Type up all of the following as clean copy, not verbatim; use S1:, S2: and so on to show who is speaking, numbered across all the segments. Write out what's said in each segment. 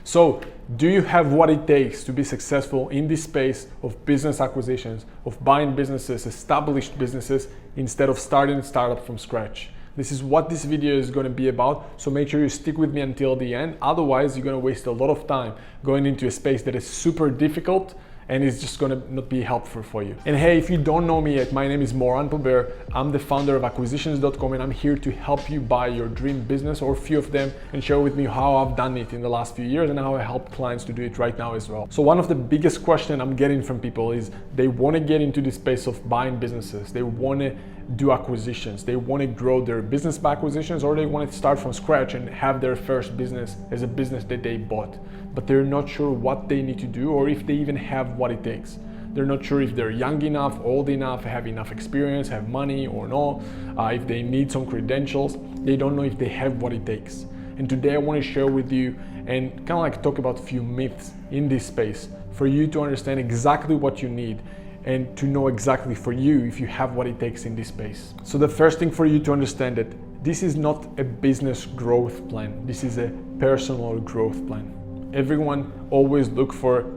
S1: So, do you have what it takes to be successful in this space of business acquisitions, of buying businesses, established businesses, instead of starting a startup from scratch? This is what this video is going to be about, so make sure you stick with me until the end. Otherwise, you're going to waste a lot of time going into a space that is super difficult and it's just going to not be helpful for you. And hey, if you don't know me yet, my name is Moran Pobert. I'm the founder of acquisitions.com, and I'm here to help you buy your dream business or a few of them and share with me how I've done it in the last few years and how I help clients to do it right now as well. So one of the biggest questions I'm getting from people is they want to get into the space of buying businesses. They want to do acquisitions. They want to grow their business by acquisitions, or they want to start from scratch and have their first business as a business that they bought. But they're not sure what they need to do or if they even have what it takes. They're not sure if they're young enough, old enough, have enough experience, have money or no, if they need some credentials. They don't know if they have what it takes. And today I want to share with you and kind of like talk about a few myths in this space for you to understand exactly what you need and to know exactly for you if you have what it takes in this space. So the first thing for you to understand that this is not a business growth plan. This is a personal growth plan. Everyone always look for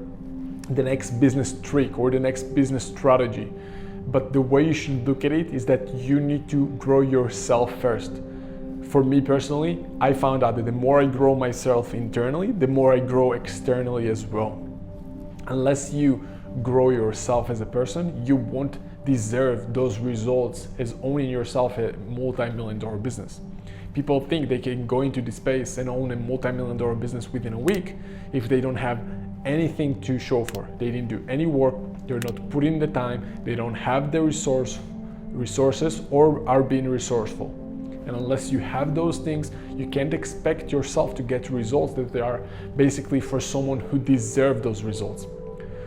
S1: the next business trick or the next business strategy. But the way you should look at it is that you need to grow yourself first. For me personally, I found out that the more I grow myself internally, the more I grow externally as well. Unless you grow yourself as a person, you won't deserve those results as owning yourself a multi-million-dollar business. People think they can go into this space and own a multi-million-dollar business within a week if they don't have anything to show for. They didn't do any work, they're not putting the time, they don't have the resources or are being resourceful. And unless you have those things, you can't expect yourself to get results that they are basically for someone who deserves those results.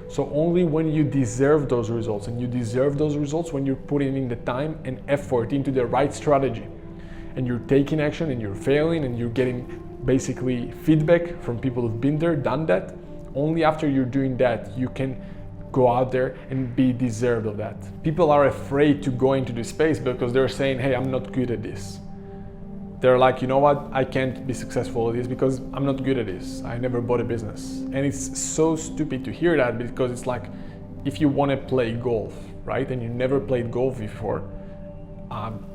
S1: So only when you deserve those results, and you deserve those results when you're putting in the time and effort into the right strategy, and you're taking action and you're failing and you're getting basically feedback from people who've been there, done that. Only after you're doing that, you can go out there and be deserved of that. People are afraid to go into this space because they're saying, hey, I'm not good at this. They're like, you know what, I can't be successful at this because I'm not good at this. I never bought a business. And it's so stupid to hear that, because it's like, if you want to play golf, right, and you never played golf before,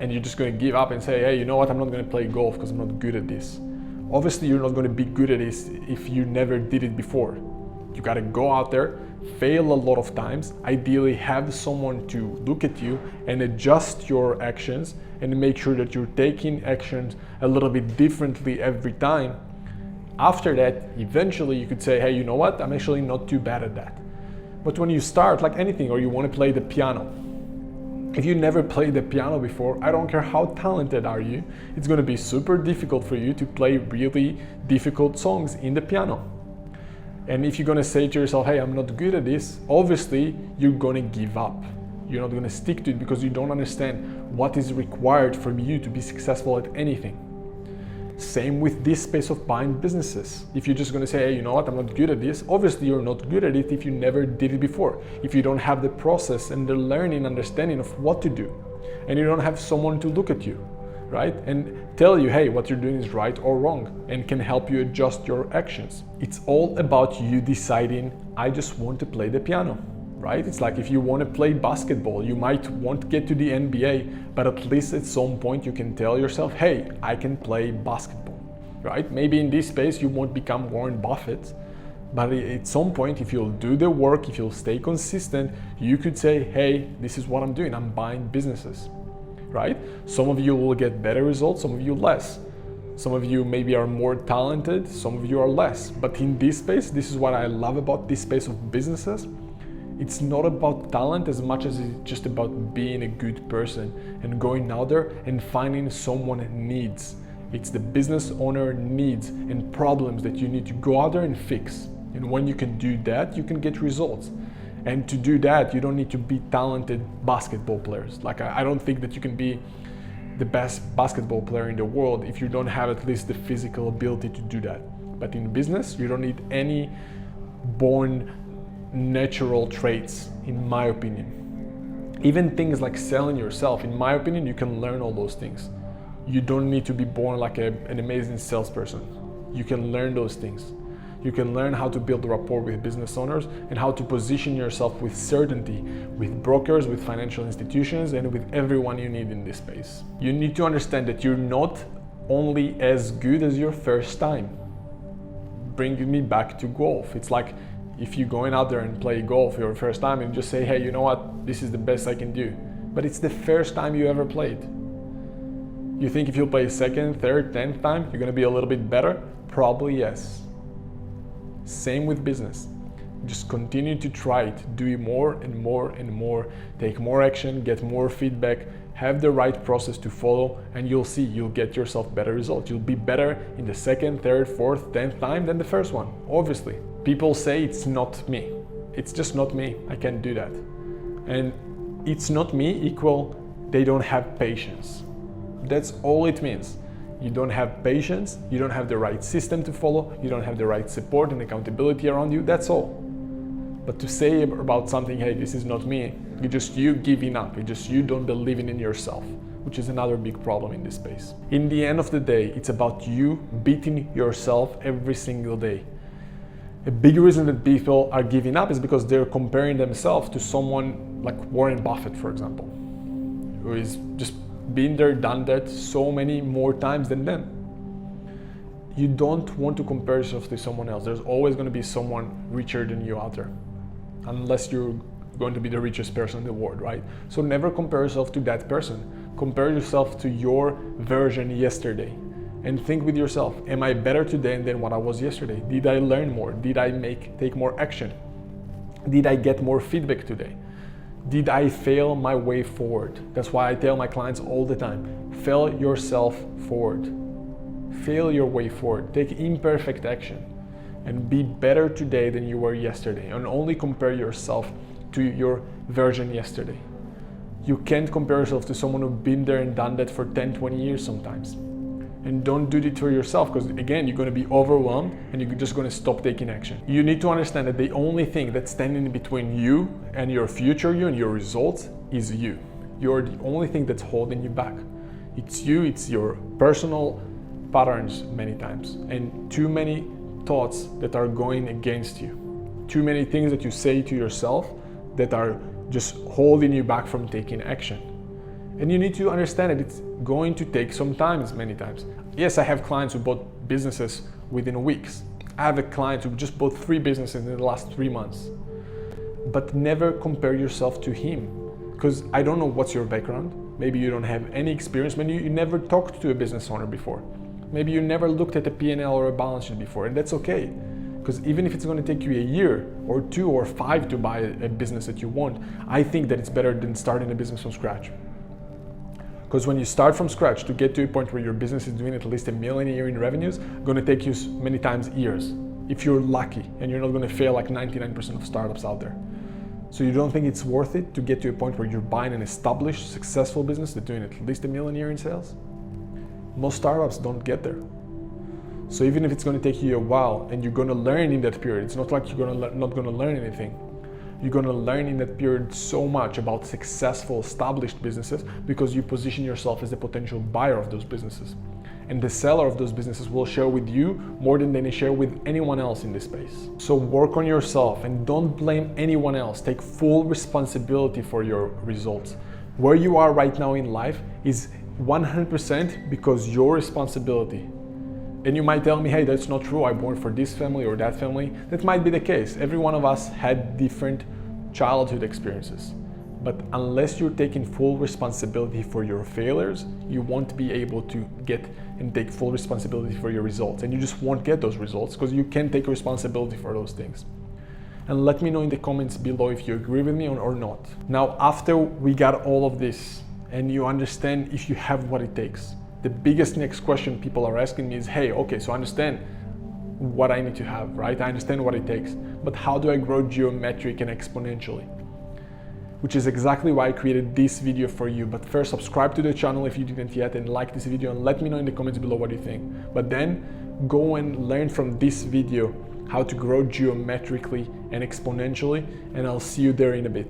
S1: and you're just going to give up and say, hey, you know what, I'm not going to play golf because I'm not good at this. Obviously, you're not going to be good at this if you never did it before. You got to go out there, fail a lot of times, ideally have someone to look at you and adjust your actions and make sure that you're taking actions a little bit differently every time. After that, eventually you could say, hey, you know what, I'm actually not too bad at that. But when you start like anything, or you want to play the piano, if you never played the piano before, I don't care how talented are you, it's going to be super difficult for you to play really difficult songs in the piano. And if you're going to say to yourself, hey, I'm not good at this, obviously you're going to give up. You're not going to stick to it because you don't understand what is required from you to be successful at anything. Same with this space of buying businesses. If you're just going to say, hey, you know what, I'm not good at this, obviously you're not good at it if you never did it before. If you don't have the process and the learning, understanding of what to do, and you don't have someone to look at you, right, and tell you, hey, what you're doing is right or wrong, and can help you adjust your actions. It's all about you deciding, I just want to play the piano, right? It's like if you want to play basketball, you might want to get to the NBA, but at least at some point you can tell yourself, hey, I can play basketball, right? Maybe in this space you won't become Warren Buffett, but at some point, if you'll do the work, if you'll stay consistent, you could say, hey, this is what I'm doing, I'm buying businesses. Right? Some of you will get better results, some of you less. Some of you maybe are more talented, some of you are less. But in this space, this is what I love about this space of businesses. It's not about talent as much as it's just about being a good person and going out there and finding someone needs. It's the business owner needs and problems that you need to go out there and fix. And when you can do that, you can get results. And to do that, you don't need to be talented basketball players. Like, I don't think that you can be the best basketball player in the world if you don't have at least the physical ability to do that. But in business, you don't need any born natural traits, in my opinion. Even things like selling yourself, in my opinion, you can learn all those things. You don't need to be born like an amazing salesperson. You can learn those things. You can learn how to build rapport with business owners and how to position yourself with certainty with brokers, with financial institutions, and with everyone you need in this space. You need to understand that you're not only as good as your first time. Bringing me back to golf. It's like if you're going out there and play golf your first time and just say, hey, you know what, this is the best I can do. But it's the first time you ever played. You think if you'll play second, third, 10th time, you're gonna be a little bit better? Probably yes. Same with business. Just continue to try it, do more and more and more, take more action, get more feedback, have the right process to follow, and you'll see you'll get yourself better results. You'll be better in the second, third, fourth, 10th time than the first one, obviously. People say it's not me. It's just not me. I can't do that. And it's not me equal they don't have patience. That's all it means. You don't have patience, you don't have the right system to follow, you don't have the right support and accountability around you, that's all. But to say about something, hey, this is not me, it's just you giving up, it's just you don't believing in yourself, which is another big problem in this space. In the end of the day, it's about you beating yourself every single day. A big reason that people are giving up is because they're comparing themselves to someone like Warren Buffett, for example, who is just been there, done that so many more times than them. You don't want to compare yourself to someone else. There's always going to be someone richer than you out there, unless you're going to be the richest person in the world, right? So never compare yourself to that person. Compare yourself to your version yesterday and think with yourself, am I better today than what I was yesterday? Did I learn more? Did I take more action? Did I get more feedback today? Did I fail my way forward? That's why I tell my clients all the time, fail yourself forward. Fail your way forward. Take imperfect action and be better today than you were yesterday, and only compare yourself to your version yesterday. You can't compare yourself to someone who's been there and done that for 10, 20 years sometimes. And don't do it for yourself, because again, you're going to be overwhelmed and you're just going to stop taking action. You need to understand that the only thing that's standing between you and your future you and your results is you. You're the only thing that's holding you back. It's you, it's your personal patterns many times, and too many thoughts that are going against you. Too many things that you say to yourself that are just holding you back from taking action. And you need to understand that it's going to take some time many times. Yes, I have clients who bought businesses within weeks. I have a client who just bought 3 businesses in the last 3 months. But never compare yourself to him, because I don't know what's your background. Maybe you don't have any experience. Maybe you never talked to a business owner before. Maybe you never looked at a P&L or a balance sheet before, and that's okay. Because even if it's going to take you a year or 2 or 5 to buy a business that you want, I think that it's better than starting a business from scratch. Because when you start from scratch to get to a point where your business is doing at least $1 million a year in revenues, going to take you many times years, if you're lucky, and you're not going to fail like 99% of startups out there. So you don't think it's worth it to get to a point where you're buying an established, successful business that's doing at least $1 million a year in sales? Most startups don't get there. So even if it's going to take you a while and you're going to learn in that period, it's not like you're not going to learn anything. You're going to learn in that period so much about successful, established businesses, because you position yourself as a potential buyer of those businesses. And the seller of those businesses will share with you more than they share with anyone else in this space. So work on yourself and don't blame anyone else. Take full responsibility for your results. Where you are right now in life is 100% because your responsibility. And you might tell me, hey, that's not true, I'm born for this family or that family. That might be the case. Every one of us had different childhood experiences. But unless you're taking full responsibility for your failures, you won't be able to get and take full responsibility for your results. And you just won't get those results because you can't take responsibility for those things. And let me know in the comments below if you agree with me or not. Now, after we got all of this and you understand if you have what it takes, the biggest next question people are asking me is, hey, okay, so I understand what I need to have, right? I understand what it takes, but how do I grow geometric and exponentially? Which is exactly why I created this video for you. But first, subscribe to the channel if you didn't yet, and like this video, and let me know in the comments below what you think. But then go and learn from this video how to grow geometrically and exponentially, and I'll see you there in a bit.